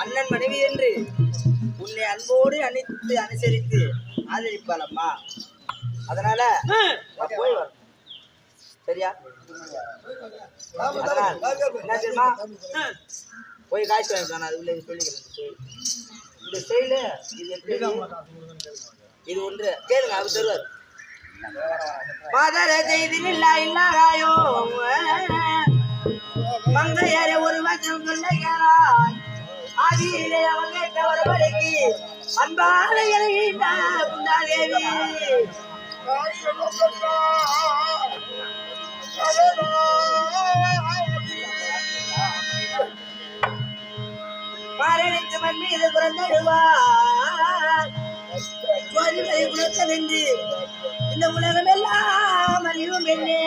அண்ணன் மனைவி என்று உன்னை அன்போடு அணைத்து அனுசரித்து ஆதரிப்பாளம்மா. அதனால போய் வரும் சரியா? என்ன தெரியுமா, போய் காய்ச்சி வாங்கிக்கலாம். அது உள்ள சொல்லிக்கிறேன். இந்த செயலு இது எப்படி, இது ஒன்று கேளுங்க, அவர் தருவார். மதர செய்தில்லாயோ மங்கையரை ஒரு வசம் சொல்லுகிறாய். ஆதியிலே அவன் கேட்ட ஒரு வரைக்கு அன்பான குண்டாதேவி மரணித்து மண் மீது குரந்தடுவார் குலத்தவென்று இந்த உலகம் எல்லாம் அறிவும் என்னே.